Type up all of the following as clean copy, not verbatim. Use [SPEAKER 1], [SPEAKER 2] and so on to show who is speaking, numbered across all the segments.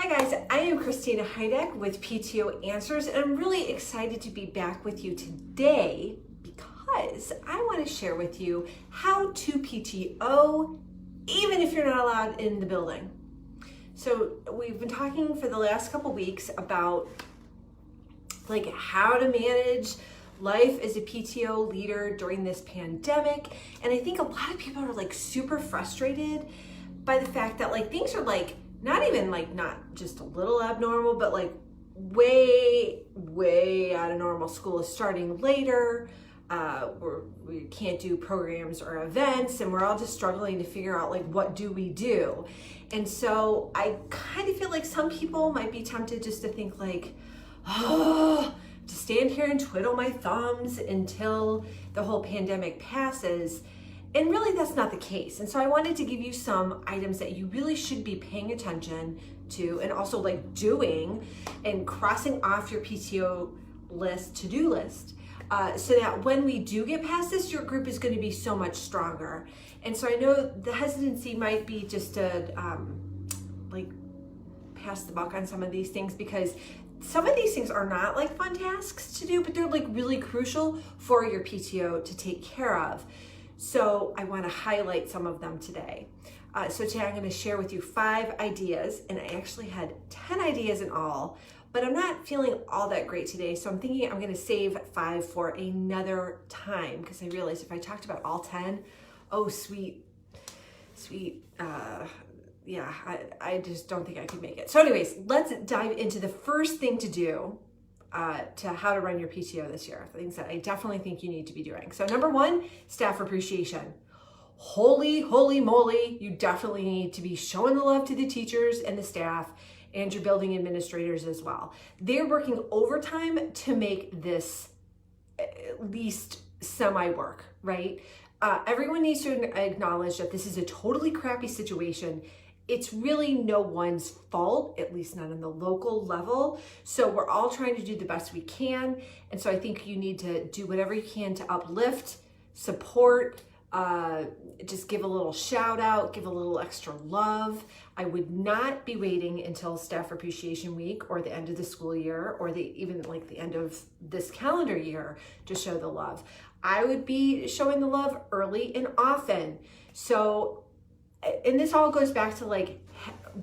[SPEAKER 1] Hi guys, I am Christina Heideck with PTO Answers, and I'm really excited to be back with you today because I want to share with you how to PTO even if you're not allowed in the building. So we've been talking for the last couple weeks about how to manage life as a PTO leader during this pandemic, and I think a lot of people are super frustrated by the fact that things are not just a little abnormal, but way out of normal. School is starting later. We can't do programs or events, and we're all just struggling to figure out what do we do. And so I kind of feel like some people might be tempted just to think to stand here and twiddle my thumbs until the whole pandemic passes. And really that's not the case. And so I wanted to give you some items that you really should be paying attention to, and also doing and crossing off your PTO list, to-do list, so that when we do get past this, your group is going to be so much stronger. And so I know the hesitancy might be just to pass the buck on some of these things, because some of these things are not fun tasks to do, but they're really crucial for your PTO to take care of. So I want to highlight some of them today. So today I'm going to share with you 5 ideas, and I actually had 10 ideas in all, but I'm not feeling all that great today. So I'm thinking I'm going to save 5 for another time, because I realized if I talked about all 10, oh sweet, I just don't think I could make it. So anyways, let's dive into the first thing to do to how to run your PTO this year. Things that I definitely think you need to be doing. So number 1, staff appreciation. Holy moly, you definitely need to be showing the love to the teachers and the staff and your building administrators as well. They're working overtime to make this at least semi-work, right? Everyone needs to acknowledge that this is a totally crappy situation. It's really no one's fault, at least not on the local level. So we're all trying to do the best we can. And so I think you need to do whatever you can to uplift, support, just give a little shout out, give a little extra love. I would not be waiting until Staff Appreciation Week or the end of the school year, or even the end of this calendar year to show the love. I would be showing the love early and often. So, and this all goes back to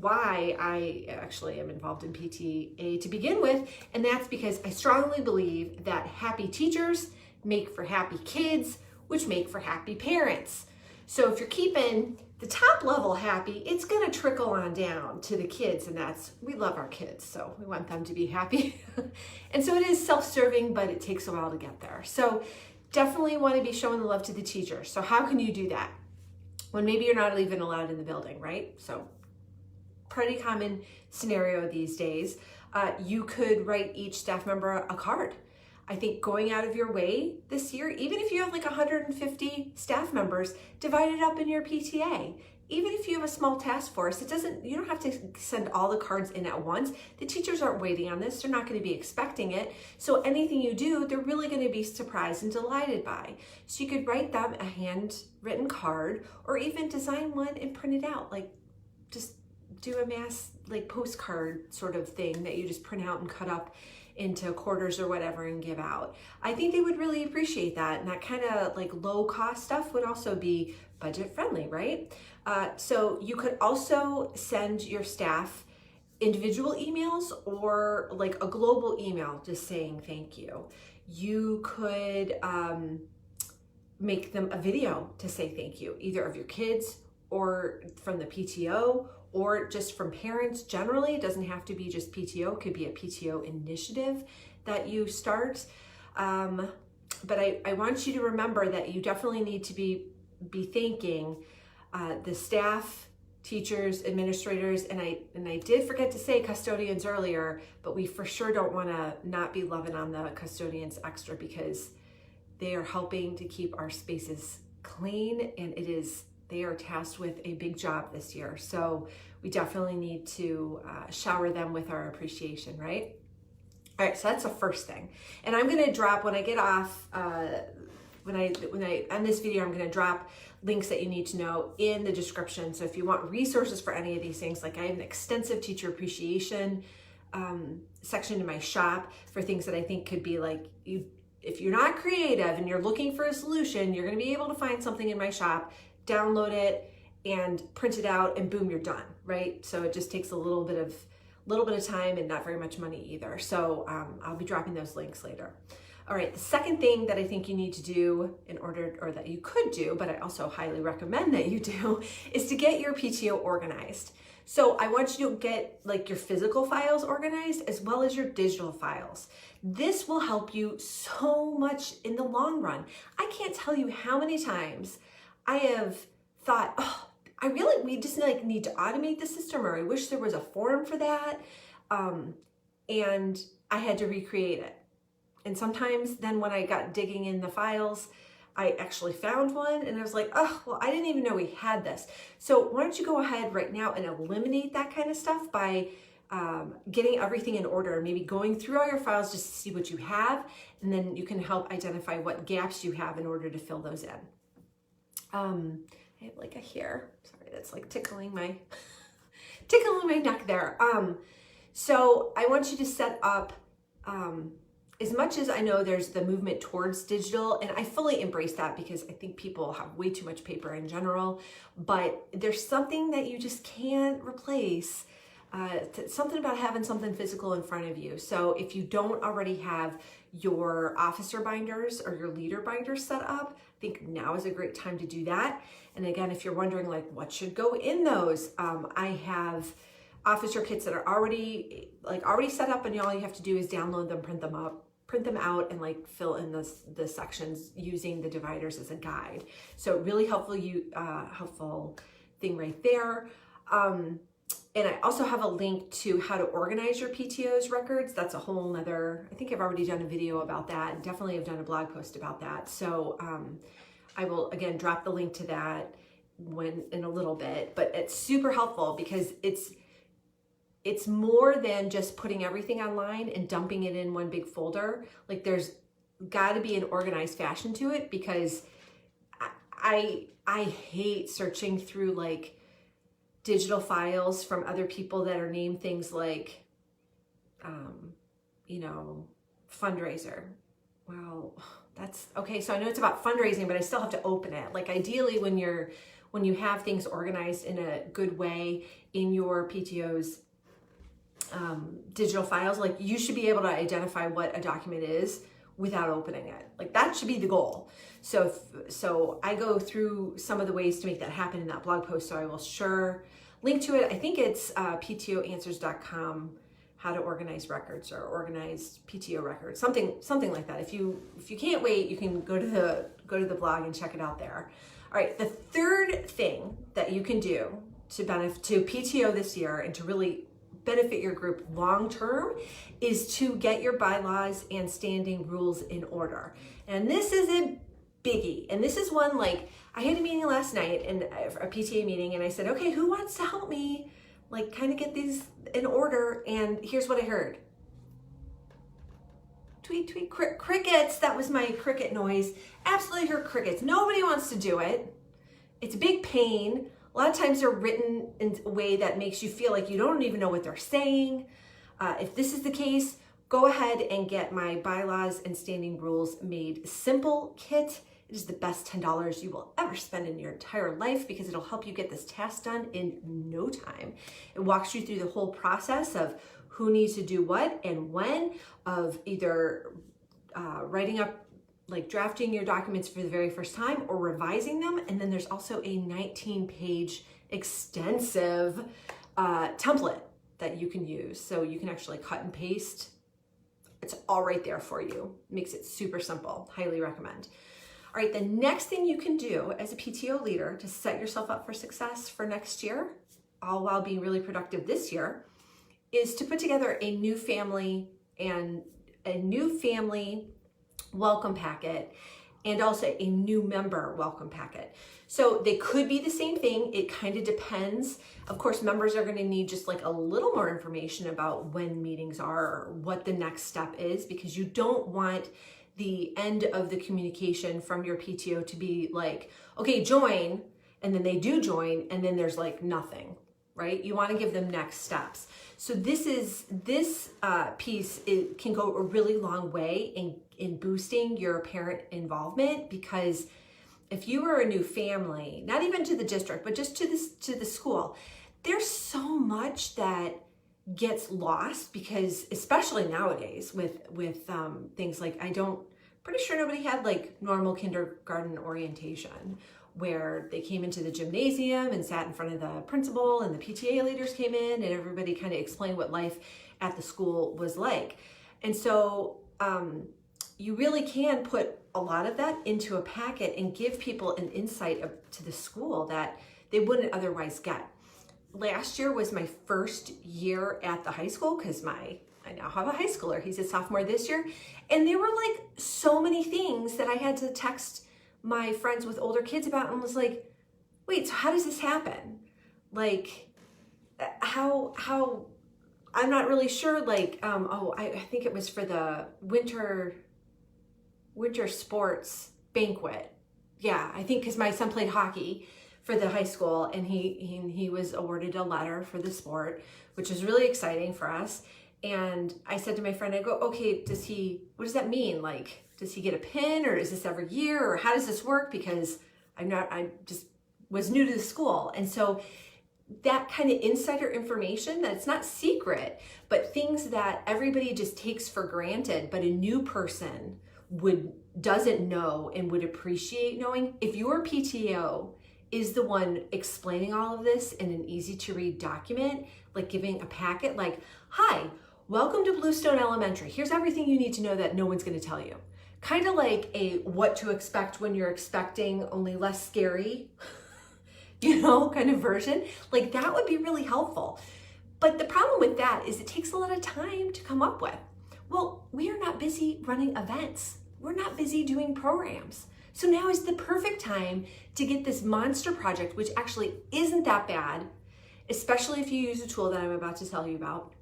[SPEAKER 1] why I actually am involved in PTA to begin with, and that's because I strongly believe that happy teachers make for happy kids, which make for happy parents. So if you're keeping the top level happy, it's gonna trickle on down to the kids, and we love our kids, so we want them to be happy. And so it is self-serving, but it takes a while to get there. So definitely wanna be showing the love to the teachers. So how can you do that when maybe you're not even allowed in the building, right? So pretty common scenario these days. You could write each staff member a card. I think going out of your way this year, even if you have 150 staff members, divide it up in your PTA. Even if you have a small task force, you don't have to send all the cards in at once. The teachers aren't waiting on this. They're not going to be expecting it. So anything you do, they're really going to be surprised and delighted by. So you could write them a handwritten card, or even design one and print it out. Just do a mass postcard sort of thing that you just print out and cut up into quarters or whatever and give out. I think they would really appreciate that. And that kind of low cost stuff would also be budget friendly, right? So you could also send your staff individual emails, or a global email just saying thank you. You could make them a video to say thank you, either of your kids or from the PTO, or just from parents generally. It doesn't have to be just PTO, it could be a PTO initiative that you start. But I want you to remember that you definitely need to be thanking the staff, teachers, administrators, and I did forget to say custodians earlier, but we for sure don't want to not be loving on the custodians extra, because they are helping to keep our spaces clean, and they are tasked with a big job this year. So we definitely need to shower them with our appreciation, right? All right, so that's the first thing. And I'm gonna drop, when I get off, when I end this video, I'm gonna drop links that you need to know in the description. So if you want resources for any of these things, like I have an extensive teacher appreciation section in my shop for things that I think could be like, if you're not creative and you're looking for a solution, you're going to be able to find something in my shop, download it and print it out, and boom, you're done, right? So it just takes a little bit of time and not very much money either. So I'll be dropping those links later. All right, the second thing that I think you need to do in order, or that you could do, but I also highly recommend that you do, is to get your PTO organized. So I want you to get like your physical files organized as well as your digital files. This will help you so much in the long run. I can't tell you how many times I have thought, oh, we just like need to automate the system, or I wish there was a form for that. And I had to recreate it. And sometimes then when I got digging in the files, I actually found one and I was like, oh, well, I didn't even know we had this. So why don't you go ahead right now and eliminate that kind of stuff by getting everything in order, maybe going through all your files just to see what you have, and then you can help identify what gaps you have in order to fill those in. I have like a hair, sorry, that's like tickling my neck there. So I want you to set up, as much as I know there's the movement towards digital, and I fully embrace that because I think people have way too much paper in general, but there's something that you just can't replace, something about having something physical in front of you. So if you don't already have your officer binders or your leader binders set up, I think now is a great time to do that. And again, if you're wondering like what should go in those, I have officer kits that are already set up, and all you have to do is download them, print them out, and like fill in the sections using the dividers as a guide. So really helpful thing right there. And I also have a link to how to organize your PTO's records. That's a whole nother, I think I've already done a video about that, and definitely have done a blog post about that. So I will again drop the link to that in a little bit, but it's super helpful because it's more than just putting everything online and dumping it in one big folder. Like there's got to be an organized fashion to it, because I hate searching through like digital files from other people that are named things like, fundraiser. Well, that's okay. So I know it's about fundraising, but I still have to open it. Like ideally when you have things organized in a good way in your PTO's digital files, like you should be able to identify what a document is without opening it. Like that should be the goal. So I go through some of the ways to make that happen in that blog post. So I will sure link to it. I think it's ptoanswers.com, how to organize records or organize PTO records, something like that. If you can't wait, you can go to the blog and check it out there. All right, the third thing that you can do to PTO this year and to really benefit your group long term is to get your bylaws and standing rules in order. And this is a biggie. And this is one, like I had a meeting last night, and a PTA meeting, and I said, okay, who wants to help me like kind of get these in order? And here's what I heard. Tweet, tweet, crickets. That was my cricket noise. Absolutely heard crickets. Nobody wants to do it. It's a big pain. A lot of times they're written in a way that makes you feel like you don't even know what they're saying. If this is the case, go ahead and get my bylaws and standing rules made simple kit. It is the best $10 you will ever spend in your entire life, because it'll help you get this task done in no time. It walks you through the whole process of who needs to do what and when, of either writing up, like drafting your documents for the very first time or revising them. And then there's also a 19-page extensive template that you can use. So you can actually cut and paste. It's all right there for you. Makes it super simple. Highly recommend. All right, the next thing you can do as a PTO leader to set yourself up for success for next year, all while being really productive this year, is to put together a new family welcome packet, and also a new member welcome packet. So they could be the same thing. It kind of depends. Of course, members are going to need just like a little more information about when meetings are or what the next step is, because you don't want the end of the communication from your PTO to be like, okay, join, and then they do join, and then there's like nothing, right? You want to give them next steps. So this piece, it can go a really long way in boosting your parent involvement, because if you are a new family, not even to the district, but just to the school, there's so much that gets lost, because especially nowadays with things like, pretty sure nobody had like normal kindergarten orientation, where they came into the gymnasium and sat in front of the principal, and the PTA leaders came in and everybody kind of explained what life at the school was like. And so you really can put a lot of that into a packet and give people an insight to the school that they wouldn't otherwise get. Last year was my first year at the high school, because I now have a high schooler. He's a sophomore this year. And there were like so many things that I had to text my friends with older kids about, and was like, wait, so how does this happen? Like, how I'm not really sure. Like, I think it was for the winter sports banquet. Yeah, I think because my son played hockey for the high school, and he was awarded a letter for the sport, which is really exciting for us. And I said to my friend, I go, okay, what does that mean? Like, does he get a pin, or is this every year, or how does this work? Because I just was new to the school. And so that kind of insider information that's not secret, but things that everybody just takes for granted, but a new person doesn't know and would appreciate knowing. If your PTO is the one explaining all of this in an easy to read document, like giving a packet like, hi, welcome to Bluestone Elementary. Here's everything you need to know that no one's going to tell you. Kind of like a what to expect when you're expecting, only less scary, kind of version. Like, that would be really helpful. But the problem with that is it takes a lot of time to come up with. Well, we are not busy running events. We're not busy doing programs. So now is the perfect time to get this monster project, which actually isn't that bad, especially if you use a tool that I'm about to tell you about.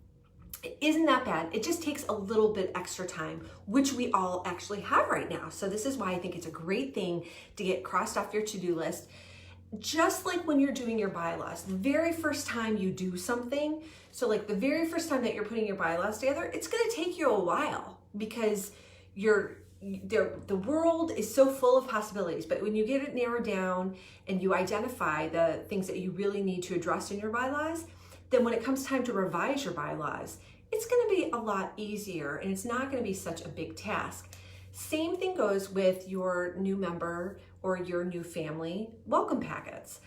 [SPEAKER 1] It isn't that bad. It just takes a little bit extra time, which we all actually have right now. So this is why I think it's a great thing to get crossed off your to-do list. Just like when you're doing your bylaws, the very first time you do something, so like the very first time that you're putting your bylaws together, it's going to take you a while, because the world is so full of possibilities. But when you get it narrowed down and you identify the things that you really need to address in your bylaws, then when it comes time to revise your bylaws, it's going to be a lot easier, and it's not going to be such a big task. Same thing goes with your new member or your new family welcome packets.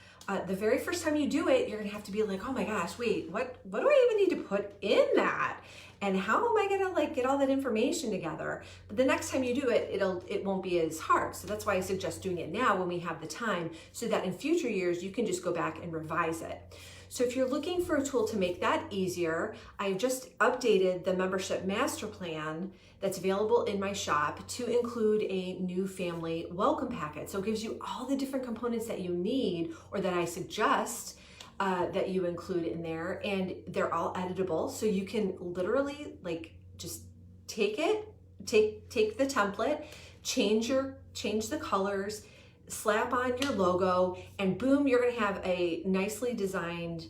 [SPEAKER 1] The very first time you do it, you're gonna have to be like, oh my gosh, wait, what do I even need to put in that? And how am I gonna like get all that information together? But the next time you do it, it won't be as hard. So that's why I suggest doing it now when we have the time, so that in future years, you can just go back and revise it. So if you're looking for a tool to make that easier, I've just updated the membership master plan that's available in my shop to include a new family welcome packet. So it gives you all the different components that you need, or that I suggest that you include in there, and they're all editable. So you can literally like just take the template, change the colors, slap on your logo, and boom, you're gonna have a nicely designed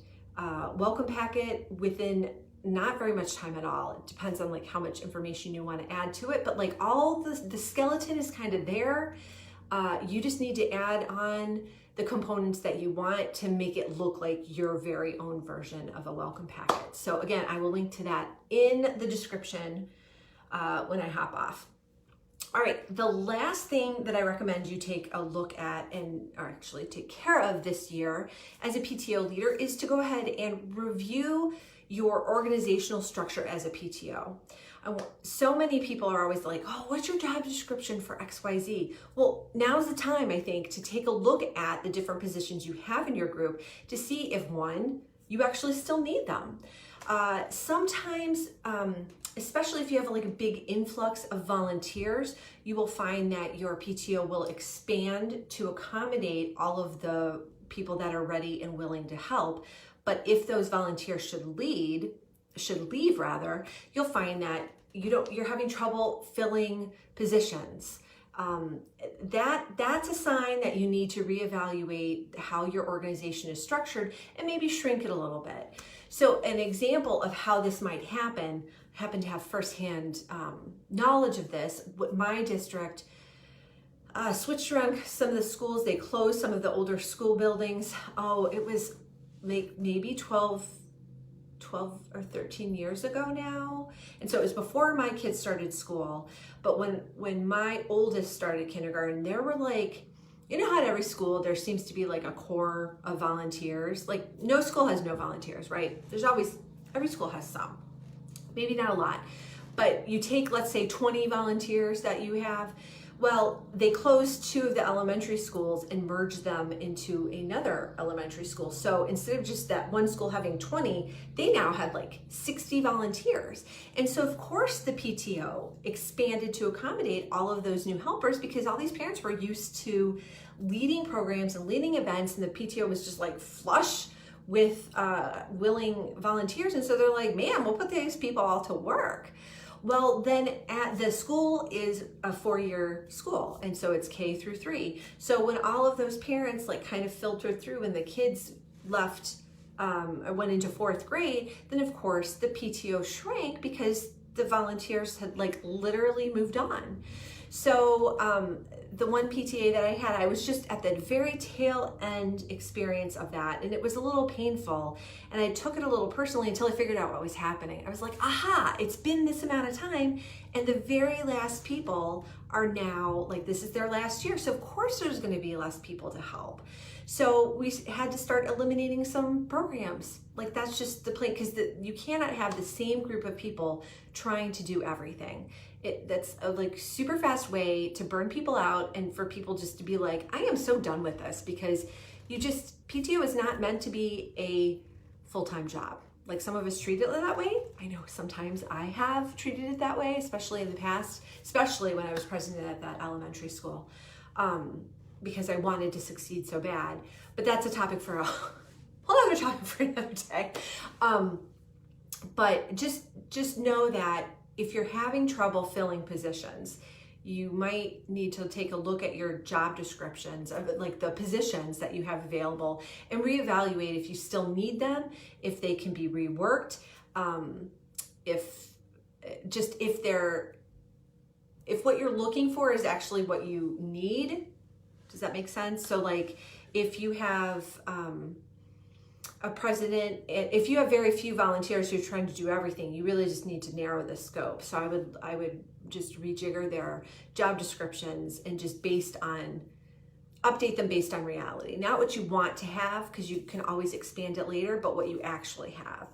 [SPEAKER 1] welcome packet within not very much time at all. It depends on like how much information you want to add to it, but like all the skeleton is kind of there. You just need to add on the components that you want to make it look like your very own version of a welcome packet. So again, I will link to that in the description when I hop off. All right, the last thing that I recommend you take a look at, or actually take care of this year as a PTO leader, is to go ahead and review your organizational structure as a PTO. So many people are always like, oh, what's your job description for XYZ? Well, now's the time, I think, to take a look at the different positions you have in your group to see if, one, you actually still need them. Sometimes, especially if you have like a big influx of volunteers, you will find that your PTO will expand to accommodate all of the people that are ready and willing to help. But if those volunteers should leave, you'll find that you're having trouble filling positions, that's a sign that you need to reevaluate how your organization is structured and maybe shrink it a little bit. So an example of how this might happen, I happen to have firsthand knowledge of this. My district switched around some of the schools. They closed some of the older school buildings. Oh, it was maybe 12 or 13 years ago now. And so it was before my kids started school. But when my oldest started kindergarten, there were like, you know how at every school there seems to be like a core of volunteers? Like no school has no volunteers, right? There's always, every school has some, maybe not a lot. But you take, let's say 20 volunteers that you have. Well, they closed 2 of the elementary schools and merged them into another elementary school. So instead of just that one school having 20, they now had like 60 volunteers. And so of course the PTO expanded to accommodate all of those new helpers because all these parents were used to leading programs and leading events, and the PTO was just like flush with willing volunteers. And so they're like, man, we'll put these people all to work. Well, then at the school is a 4-year school, and so it's K through 3. So when all of those parents like kind of filtered through and the kids left, went into 4th grade, then of course the PTO shrank because the volunteers had like literally moved on. So the one PTA that I had, I was just at the very tail end experience of that, and it was a little painful, and I took it a little personally until I figured out what was happening. I was like, aha, it's been this amount of time, and the very last people are now, like, this is their last year, so of course there's going to be less people to help. So we had to start eliminating some programs. Like, that's just the plan, because you cannot have the same group of people trying to do everything. That's a like super fast way to burn people out and for people just to be like, I am so done with this, because PTO is not meant to be a full-time job. Like some of us treat it that way. I know sometimes I have treated it that way, especially in the past, especially when I was president at that elementary school, because I wanted to succeed so bad. But that's a topic for a whole other topic for another day. But just know that if you're having trouble filling positions, you might need to take a look at your job descriptions of like the positions that you have available and reevaluate if you still need them, if they can be reworked, if what you're looking for is actually what you need. Does that make sense? So like if you have a president, if you have very few volunteers who are trying to do everything, you really just need to narrow the scope. So I would just rejigger their job descriptions and just update them based on reality. Not what you want to have, because you can always expand it later, but what you actually have.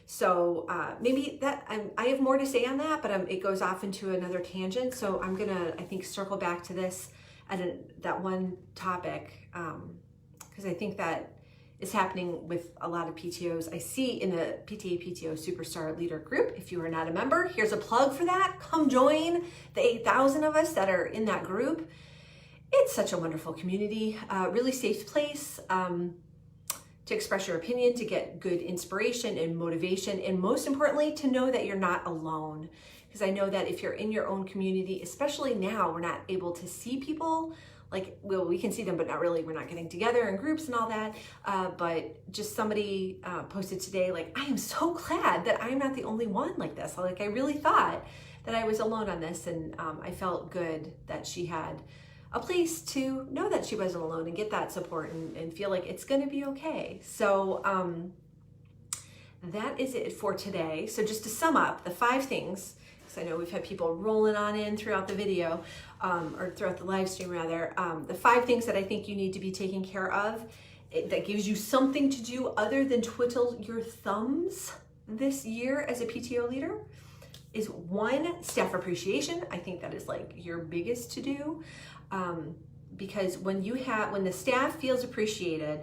[SPEAKER 1] So maybe that, I have more to say on that, but it goes off into another tangent. So I'm gonna, I think, circle back to this at that one topic, because I think that is happening with a lot of PTOs. I see in the PTA Superstar Leader group. If you are not a member, here's a plug for that. Come join the 8,000 of us that are in that group. It's such a wonderful community, really safe place to express your opinion, to get good inspiration and motivation, and most importantly, to know that you're not alone. Because I know that if you're in your own community, especially now, we're not able to see people. Like, well, we can see them, but not really. We're not getting together in groups and all that. But just somebody posted today, like, I am so glad that I'm not the only one like this. Like, I really thought that I was alone on this, and I felt good that she had a place to know that she wasn't alone and get that support and feel like it's going to be okay. So that is it for today. So just to sum up, the 5 things, because I know we've had people rolling on in throughout the video, or throughout the live stream rather, the 5 things that I think you need to be taking care of that gives you something to do other than twiddle your thumbs this year as a PTO leader is 1, staff appreciation. I think that is like your biggest to do, because when the staff feels appreciated,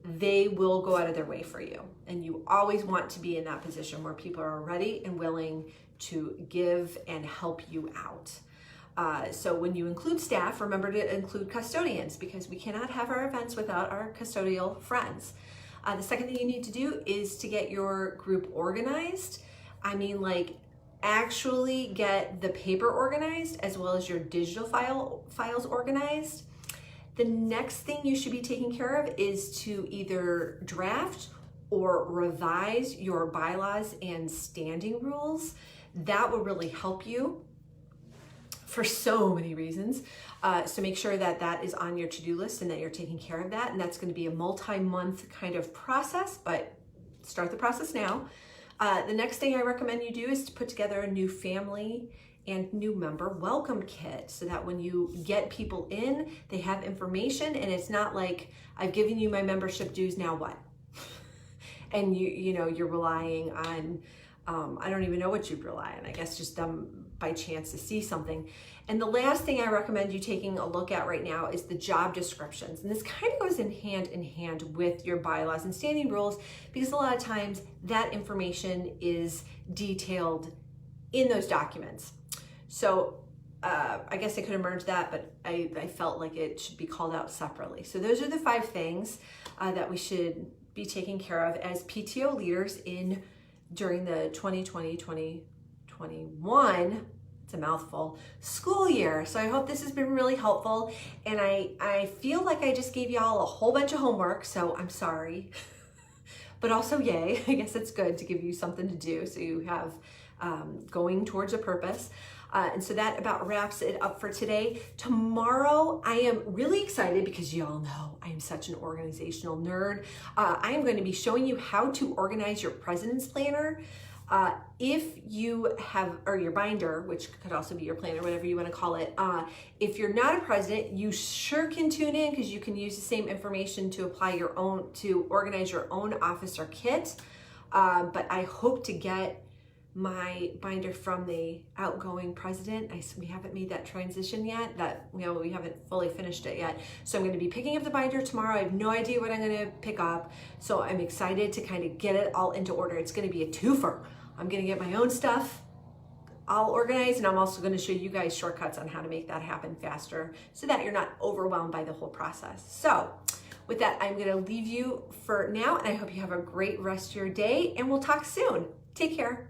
[SPEAKER 1] they will go out of their way for you. And you always want to be in that position where people are ready and willing to give and help you out. So when you include staff, remember to include custodians, because we cannot have our events without our custodial friends. The second thing you need to do is to get your group organized. I mean, like, actually get the paper organized as well as your digital files organized, the next thing you should be taking care of is to either draft or revise your bylaws and standing rules. That will really help you for so many reasons. So make sure that that is on your to-do list and that you're taking care of that. And that's going to be a multi-month kind of process, but start the process now. The next thing I recommend you do is to put together a new family and new member welcome kit so that when you get people in, they have information and it's not like, I've given you my membership dues, now what? And you're relying on, I don't even know what you'd rely on, I guess just them by chance to see something. And the last thing I recommend you taking a look at right now is the job descriptions. And this kind of goes in hand with your bylaws and standing rules, because a lot of times that information is detailed in those documents. So I guess I could have merged that, but I felt like it should be called out separately. So those are the 5 things that we should be taking care of as PTO leaders during the 2020-2021, it's a mouthful, school year. So I hope this has been really helpful. And I feel like I just gave y'all a whole bunch of homework, so I'm sorry. But also yay, I guess it's good to give you something to do so you have going towards a purpose. And so that about wraps it up for today. Tomorrow, I am really excited because y'all know I am such an organizational nerd. I am going to be showing you how to organize your president's planner. If you have, or your binder, which could also be your planner, whatever you want to call it. If you're not a president, you sure can tune in because you can use the same information to apply your own, to organize your own office or kit. But I hope to get my binder from the outgoing president. We haven't made that transition yet, we haven't fully finished it yet. So I'm going to be picking up the binder tomorrow. I have no idea what I'm going to pick up. So I'm excited to kind of get it all into order. It's going to be a twofer. I'm going to get my own stuff all organized, and I'm also going to show you guys shortcuts on how to make that happen faster so that you're not overwhelmed by the whole process. So with that, I'm going to leave you for now, and I hope you have a great rest of your day, and we'll talk soon. Take care.